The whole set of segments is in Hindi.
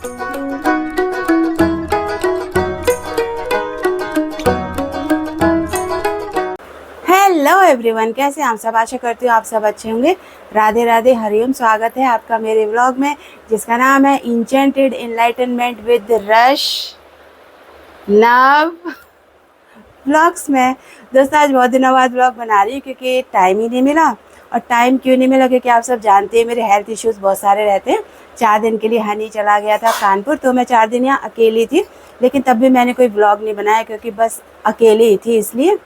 हेलो एवरीवन, कैसे आप सब? आशा करती हूँ आप सब अच्छे होंगे। राधे राधे, हरिओम। स्वागत है आपका मेरे व्लॉग में, जिसका नाम है इंचेंटेड इनलाइटनमेंट विद रश नव व्लॉग्स में। दोस्तों, आज बहुत दिनों बाद व्लॉग बना रही हूँ क्योंकि टाइम ही नहीं मिला। और टाइम क्यों नहीं मिला? क्योंकि आप सब जानते हैं मेरे हेल्थ इश्यूज़ बहुत सारे रहते हैं। 4 दिन के लिए हनी चला गया था कानपुर, तो मैं 4 दिन यहाँ अकेली थी। लेकिन तब भी मैंने कोई व्लॉग नहीं बनाया क्योंकि बस अकेली ही थी इसलिए।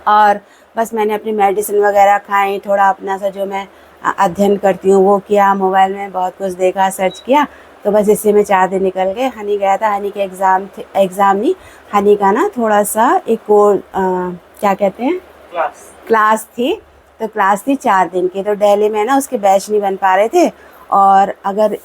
और बस मैंने अपनी मेडिसिन वगैरह खाई, थोड़ा अपना सा जो मैं अध्ययन करती हूँ वो किया, मोबाइल में बहुत कुछ देखा, सर्च किया। तो बस इसी में 4 दिन निकल गए। हनी गया था, हनी के एग्ज़ाम नहीं, हनी का ना थोड़ा सा एक और क्या कहते हैं, क्लास थी। तो क्लास थी 4 दिन की, तो दिल्ली में ना उसके बैच नहीं बन पा रहे थे। और अगर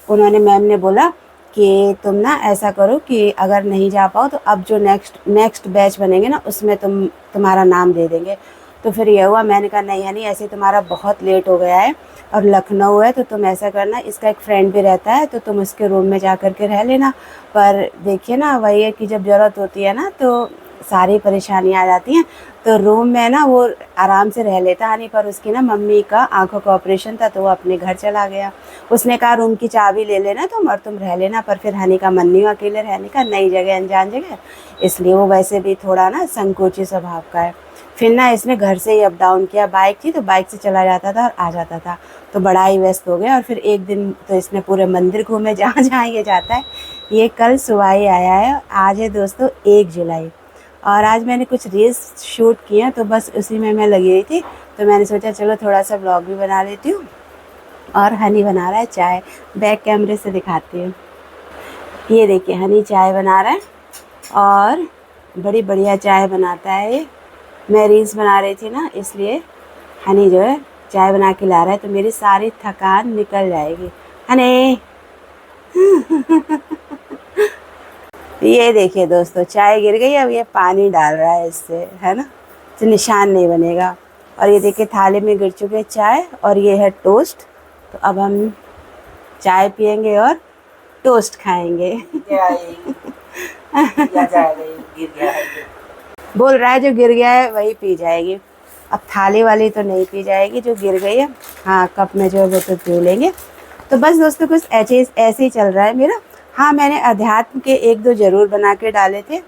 उन्होंने, मैम ने बोला कि तुम ना ऐसा करो कि अगर नहीं जा पाओ तो अब जो नेक्स्ट बैच बनेंगे ना उसमें तुम्हारा नाम दे देंगे। तो फिर ये हुआ, मैंने कहा नहीं हनी, ऐसे तुम्हारा बहुत लेट हो गया है और लखनऊ है, तो तुम ऐसा करना, इसका एक फ्रेंड भी रहता है तो तुम उसके रूम में जा कर के रह लेना। पर देखिए ना, वही है कि जब ज़रूरत होती है ना तो सारी परेशानियाँ आ जाती हैं। तो रूम में ना वो आराम से रह लेता हनी, पर उसकी ना मम्मी का आंखों का ऑपरेशन था तो वो अपने घर चला गया। उसने कहा रूम की चाबी ले लेना तुम और तुम रह लेना, पर फिर हनी का मन नहीं हुआ अकेले रहने का, नई जगह, अनजान जगह। इसलिए वो वैसे भी थोड़ा ना संकोची स्वभाव का है। फिर ना इसने घर से ही अप डाउन किया, बाइक थी तो बाइक से चला जाता था और आ जाता था, तो बड़ा ही व्यस्त हो गया। और फिर एक दिन तो इसने पूरे मंदिर घूमे जहाँ जहाँ ये जाता है। ये कल सुबह ही आया है। आज है दोस्तों 1 जुलाई, और आज मैंने कुछ रील्स शूट किए तो बस उसी में मैं लगी हुई थी। तो मैंने सोचा चलो थोड़ा सा ब्लॉग भी बना लेती हूँ। और हनी बना रहा है चाय, बैक कैमरे से दिखाती हूँ। ये देखिए हनी चाय बना रहा है और बड़ी बढ़िया चाय बनाता है ये। मैं रील्स बना रही थी ना, इसलिए हनी जो है चाय बना के ला रहा है, तो मेरी सारी थकान निकल जाएगी। हनी ये देखिए दोस्तों, चाय गिर गई, अब ये पानी डाल रहा है इससे, है ना, तो निशान नहीं बनेगा। और ये देखिए थाली में गिर चुके चाय, और ये है टोस्ट। तो अब हम चाय पियेंगे और टोस्ट खाएंगे। बोल रहा है जो गिर गया है वही पी जाएगी, अब थाली वाली तो नहीं पी जाएगी जो गिर गई है। हाँ, कप में जो है वो तो पी लेंगे। तो बस दोस्तों कुछ ऐसे ही चल रहा है मेरा। हाँ, मैंने अध्यात्म के 1-2 ज़रूर बना के डाले थे,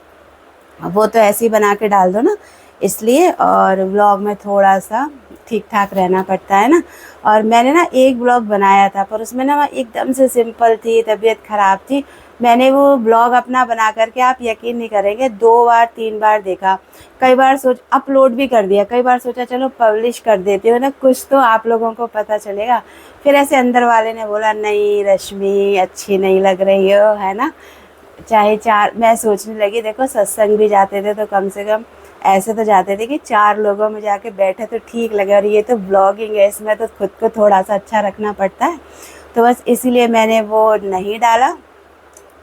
वो तो ऐसे ही बना के डाल दो ना, इसलिए। और व्लॉग में थोड़ा सा ठीक ठाक रहना पड़ता है ना। और मैंने ना एक व्लॉग बनाया था, पर उसमें ना एकदम से सिंपल थी, तबीयत ख़राब थी। मैंने वो ब्लॉग अपना बना करके, आप यकीन नहीं करेंगे, 2 बार 3 बार देखा। कई बार अपलोड भी कर दिया, कई बार सोचा चलो पब्लिश कर देती हो ना, कुछ तो आप लोगों को पता चलेगा। फिर ऐसे अंदर वाले ने बोला नहीं रश्मि अच्छी नहीं लग रही हो, है ना। चाहे 4, मैं सोचने लगी देखो सत्संग भी जाते थे तो कम से कम ऐसे तो जाते थे कि 4 लोगों में जाके बैठे तो ठीक लगे, और ये तो ब्लॉगिंग है, इसमें तो खुद को थोड़ा सा अच्छा रखना पड़ता है। तो बस इसीलिए मैंने वो नहीं डाला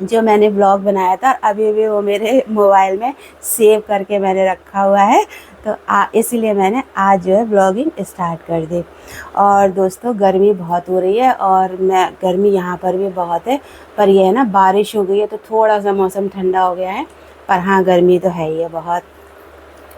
जो मैंने ब्लॉग बनाया था। अभी भी वो मेरे मोबाइल में सेव करके मैंने रखा हुआ है। तो इसीलिए मैंने आज जो है ब्लॉगिंग स्टार्ट कर दी। और दोस्तों गर्मी बहुत हो रही है, और गर्मी यहाँ पर भी बहुत है, पर यह है ना बारिश हो गई है तो थोड़ा सा मौसम ठंडा हो गया है। पर हाँ, गर्मी तो है ही है बहुत।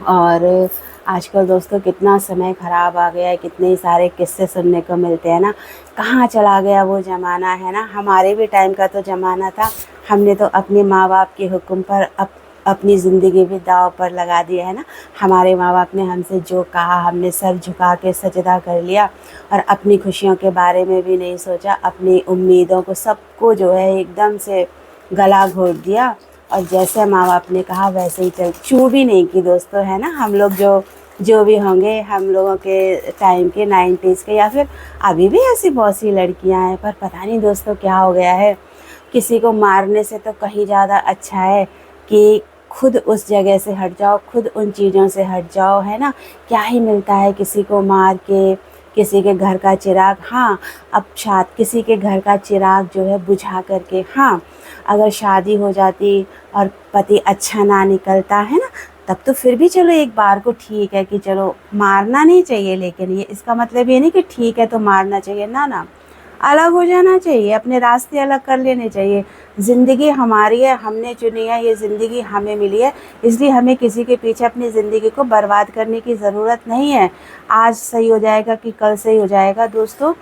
और आजकल दोस्तों कितना समय ख़राब आ गया है, कितने ही सारे किस्से सुनने को मिलते हैं ना। कहाँ चला गया वो ज़माना, है ना। हमारे भी टाइम का तो ज़माना था, हमने तो अपने माँ बाप के हुक्म पर अपनी ज़िंदगी भी दाव पर लगा दिया, है ना। हमारे माँ बाप ने हमसे जो कहा हमने सर झुका के सजदा कर लिया, और अपनी खुशियों के बारे में भी नहीं सोचा, अपनी उम्मीदों को सबको जो है एकदम से गला घोट दिया, और जैसे माँ बाप ने कहा वैसे ही चू भी नहीं की दोस्तों, है ना। हम लोग जो भी होंगे हम लोगों के टाइम के 90s के, या फिर अभी भी ऐसी बहुत सी लड़कियां हैं, पर पता नहीं दोस्तों क्या हो गया है। किसी को मारने से तो कहीं ज़्यादा अच्छा है कि खुद उस जगह से हट जाओ, खुद उन चीज़ों से हट जाओ, है ना। क्या ही मिलता है किसी को मार के, किसी के घर का चिराग, हाँ अब किसी के घर का चिराग जो है बुझा करके, हाँ अगर शादी हो जाती और पति अच्छा ना निकलता, है ना, तब तो फिर भी चलो एक बार को ठीक है कि चलो मारना नहीं चाहिए। लेकिन ये इसका मतलब ये नहीं कि ठीक है तो मारना चाहिए, ना ना। अलग हो जाना चाहिए, अपने रास्ते अलग कर लेने चाहिए। ज़िंदगी हमारी है, हमने चुनी है, ये ज़िंदगी हमें मिली है, इसलिए हमें किसी के पीछे अपनी ज़िंदगी को बर्बाद करने की ज़रूरत नहीं है। आज सही हो जाएगा कि कल सही हो जाएगा दोस्तों,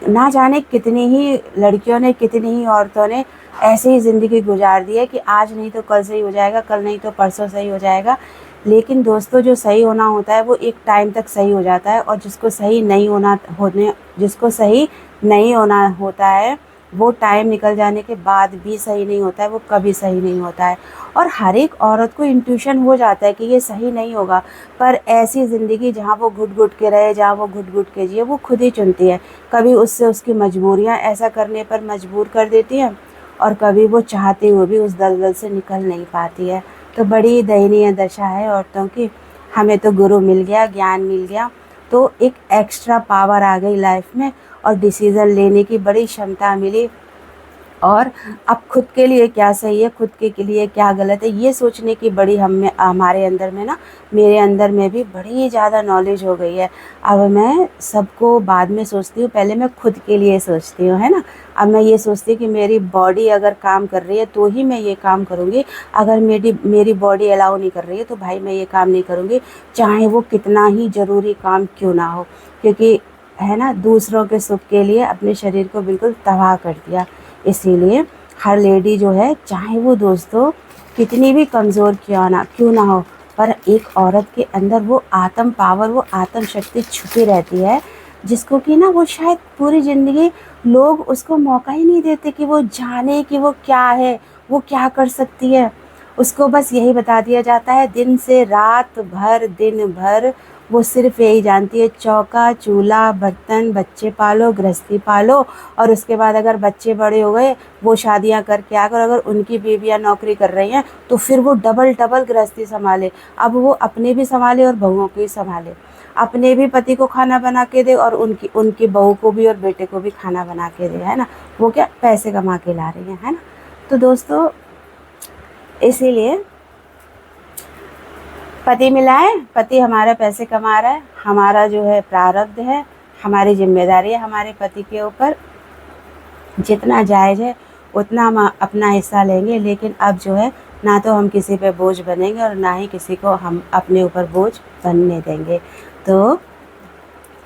ना जाने कितनी ही लड़कियों ने, कितनी ही औरतों ने ऐसे ही ज़िंदगी गुजार दी है कि आज नहीं तो कल सही हो जाएगा, कल नहीं तो परसों सही हो जाएगा। लेकिन दोस्तों, जो सही होना होता है वो एक टाइम तक सही हो जाता है, और जिसको सही नहीं होना होता है वो टाइम निकल जाने के बाद भी सही नहीं होता है, वो कभी सही नहीं होता है। और हर एक औरत को इंट्यूशन हो जाता है कि ये सही नहीं होगा, पर ऐसी ज़िंदगी जहाँ वो घुट घुट के रहे, जहाँ वो घुट घुट के जिए, वो खुद ही चुनती है। कभी उससे उसकी मजबूरियाँ ऐसा करने पर मजबूर कर देती हैं, और कभी वो चाहते हुए भी उस दलदल से निकल नहीं पाती है। तो बड़ी दयनीय दशा है औरतों की। हमें तो गुरु मिल गया, ज्ञान मिल गया, तो एक एक्स्ट्रा पावर आ गई लाइफ में, और डिसीज़न लेने की बड़ी क्षमता मिली। और अब खुद के लिए क्या सही है, खुद के लिए क्या गलत है, ये सोचने की बड़ी हमारे अंदर में ना, मेरे अंदर में भी बड़ी ज़्यादा नॉलेज हो गई है। अब मैं सबको बाद में सोचती हूँ, पहले मैं खुद के लिए सोचती हूँ, है ना। अब मैं ये सोचती हूँ कि मेरी बॉडी अगर काम कर रही है तो ही मैं ये काम करूँगी, अगर मेरी बॉडी अलाउ नहीं कर रही है तो भाई मैं ये काम नहीं करूँगी, चाहे वो कितना ही ज़रूरी काम क्यों ना हो। क्योंकि है ना, दूसरों के सुख के लिए अपने शरीर को बिल्कुल तबाह कर दिया। इसीलिए हर लेडी जो है, चाहे वो दोस्तों कितनी भी कमज़ोर क्यों ना हो, पर एक औरत के अंदर वो आत्म पावर, वो आत्म शक्ति छुपी रहती है, जिसको कि ना वो शायद पूरी ज़िंदगी लोग उसको मौका ही नहीं देते कि वो जाने कि वो क्या है, वो क्या कर सकती है। उसको बस यही बता दिया जाता है, दिन से रात भर, दिन भर वो सिर्फ यही जानती है, चौका चूल्हा बर्तन, बच्चे पालो, गृहस्थी पालो, और उसके बाद अगर बच्चे बड़े हो गए, वो शादियां करके आकर अगर उनकी बीवियां नौकरी कर रही हैं तो फिर वो डबल डबल गृहस्थी संभाले। अब वो अपने भी संभाले और बहुओं को भी संभाले, अपने भी पति को खाना बना के दे और उनकी बहू को भी और बेटे को भी खाना बना के दे, है ना। वो क्या पैसे कमा के ला रही हैं, है ना। तो दोस्तों, इसीलिए पति मिला है, पति हमारा पैसे कमा रहा है, हमारा जो है प्रारब्ध है, हमारी जिम्मेदारी है हमारे पति के ऊपर। जितना जायज़ है उतना हम अपना हिस्सा लेंगे, लेकिन अब जो है ना तो हम किसी पे बोझ बनेंगे और ना ही किसी को हम अपने ऊपर बोझ बनने देंगे। तो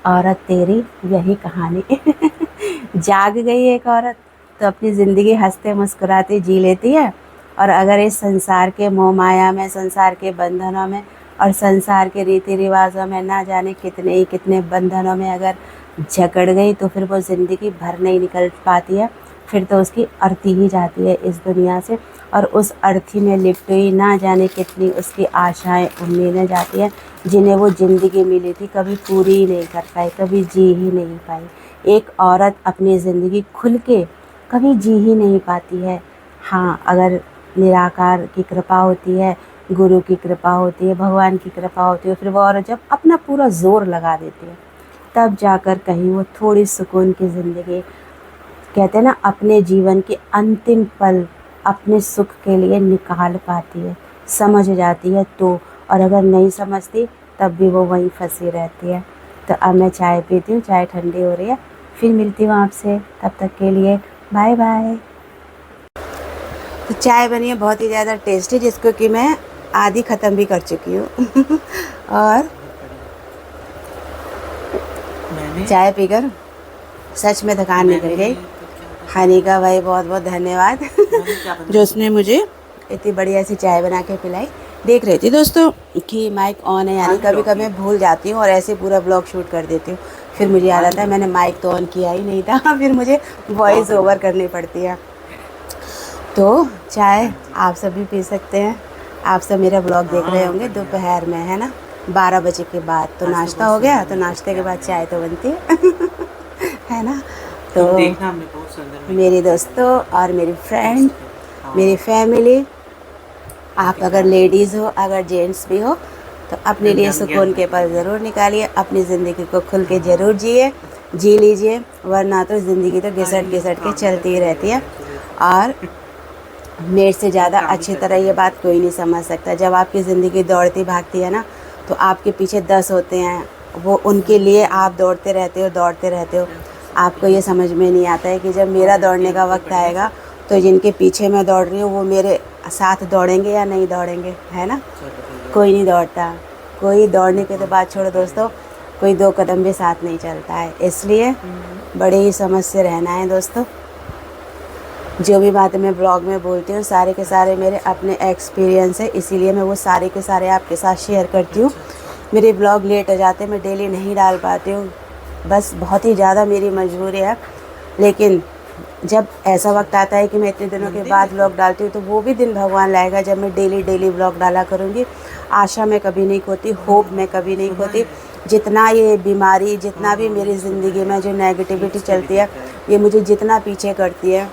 औरत तेरी यही कहानी जाग गई एक औरत तो अपनी ज़िंदगी हंसते मुस्कुराते जी लेती है, और अगर इस संसार के मोह माया में, संसार के बंधनों में और संसार के रीति रिवाजों में ना जाने कितने ही कितने बंधनों में अगर जकड़ गई तो फिर वो ज़िंदगी भर नहीं निकल पाती है, फिर तो उसकी अर्थी ही जाती है इस दुनिया से, और उस अर्थी में लिपटी हुई ना जाने कितनी उसकी आशाएं, उम्मीदें जाती हैं, जिन्हें वो ज़िंदगी मिली थी कभी पूरी ही नहीं कर पाई, कभी जी ही नहीं पाई। एक औरत अपनी ज़िंदगी खुल के कभी जी ही नहीं पाती है। हाँ, अगर निराकार की कृपा होती है, गुरु की कृपा होती है, भगवान की कृपा होती है, फिर वो औरत जब अपना पूरा ज़ोर लगा देती है, तब जाकर कहीं वो थोड़ी सुकून की ज़िंदगी, कहते हैं ना, अपने जीवन के अंतिम पल अपने सुख के लिए निकाल पाती है, समझ जाती है तो। और अगर नहीं समझती तब भी वो वहीं फंसी रहती है। तो अब मैं चाय पीती हूँ, चाय ठंडी हो रही है, फिर मिलती हूँ आपसे, तब तक के लिए बाय बाय। तो चाय बनी है बहुत ही ज़्यादा टेस्टी, जिसको कि मैं आधी ख़त्म भी कर चुकी हूँ और चाय पीकर सच में थकान निकल गई। हनी का भाई बहुत बहुत धन्यवाद जो उसने मुझे इतनी बढ़िया सी चाय बना के पिलाई। देख रही थी दोस्तों कि माइक ऑन है, यानी कभी कभी मैं भूल जाती हूँ और ऐसे पूरा ब्लॉग शूट कर देती हूँ, फिर मुझे याद आता है मैंने माइक तो ऑन किया ही नहीं था, फिर मुझे वॉइस ओवर करनी पड़ती है। तो चाय आप सब भी पी सकते हैं। आप सब मेरा ब्लॉग देख रहे होंगे दोपहर में, है ना, 12 बजे के बाद। तो नाश्ता हो गया, तो नाश्ते के बाद चाय तो बनती है ना। तो मेरे दोस्तों और मेरी फ्रेंड, मेरी फैमिली, आप अगर लेडीज़ हो, अगर जेंट्स भी हो, तो अपने लिए सुकून के पल ज़रूर निकालिए, अपनी ज़िंदगी को खुल के ज़रूर जी लीजिए, वरना तो ज़िंदगी तो घिसट के चलती ही रहती है। और मेरे से ज़्यादा अच्छी तरह ये बात कोई नहीं समझ सकता। जब आपकी ज़िंदगी दौड़ती भागती है ना, तो आपके पीछे 10 होते हैं, वो उनके लिए आप दौड़ते रहते हो। आपको ये समझ में नहीं आता है कि जब मेरा दौड़ने का वक्त आएगा तो जिनके पीछे मैं दौड़ रही हूँ वो मेरे साथ दौड़ेंगे या नहीं दौड़ेंगे, है ना। कोई नहीं दौड़ता, कोई दौड़ने की तो बात छोड़ो दोस्तों, कोई 2 कदम भी साथ नहीं चलता है। इसलिए बड़े ही समझ से रहना है दोस्तों। जो भी बातें मैं ब्लॉग में बोलती हूँ सारे के सारे मेरे अपने एक्सपीरियंस है, इसीलिए मैं वो सारे के सारे आपके साथ शेयर करती हूँ। मेरे ब्लॉग लेट हो जाते हैं, मैं डेली नहीं डाल पाती हूँ, बस बहुत ही ज़्यादा मेरी मजबूरी है। लेकिन जब ऐसा वक्त आता है कि मैं इतने दिनों के बाद ब्लॉग डालती हूँ तो वो भी दिन भगवान लाएगा जब मैं डेली ब्लॉग डाला करूँगी। आशा मैं कभी नहीं खोती, होप मैं कभी नहीं खोती। जितना ये बीमारी, जितना भी मेरी ज़िंदगी में जो नेगेटिविटी चलती है, ये मुझे जितना पीछे करती है,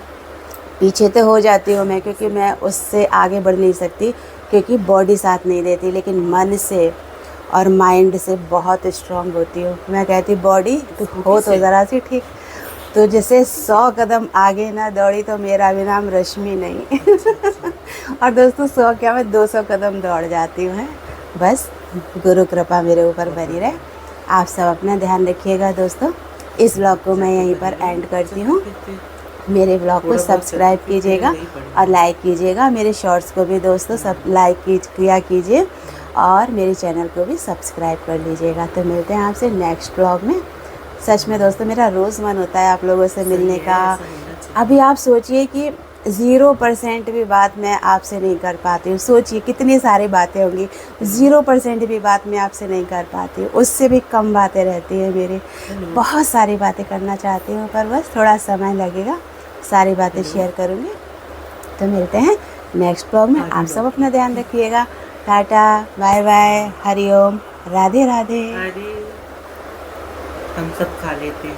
पीछे तो हो जाती हूँ मैं, क्योंकि मैं उससे आगे बढ़ नहीं सकती, क्योंकि बॉडी साथ नहीं देती, लेकिन मन से और माइंड से बहुत स्ट्रांग होती हूँ। मैं कहती बॉडी तो हो तो ज़रा सी ठीक, तो जैसे 100 कदम आगे ना दौड़ी तो मेरा भी नाम रश्मि नहीं। और दोस्तों 100 क्या, मैं 200 कदम दौड़ जाती हूँ। बस गुरु कृपा मेरे ऊपर बनी रहे। आप सब अपना ध्यान रखिएगा दोस्तों। इस ब्लॉग को मैं यहीं पर एंड करती हूँ। मेरे ब्लॉग को सब्सक्राइब कीजिएगा और लाइक कीजिएगा। मेरे शॉर्ट्स को भी दोस्तों सब लाइक किया कीजिए और मेरे चैनल को भी सब्सक्राइब कर लीजिएगा। तो मिलते हैं आपसे नेक्स्ट ब्लॉग में। सच में दोस्तों मेरा रोज़ मन होता है आप लोगों से मिलने का। अभी आप सोचिए कि 0% भी बात मैं आपसे नहीं कर पाती हूँ। सोचिए कितनी सारी बातें होंगी, 0% भी बात मैं आपसे नहीं कर पाती हूँ। उससे भी कम बातें रहती हैं मेरी। बहुत सारी बातें करना चाहती हूँ पर बस थोड़ा समय लगेगा, सारी बातें शेयर करूँगी। तो मिलते हैं नेक्स्ट ब्लॉग में। आप सब अपना ध्यान रखिएगा। Tata, bye bye, Hari Om, Radhe Radhe. हम सब खा लेते हैं।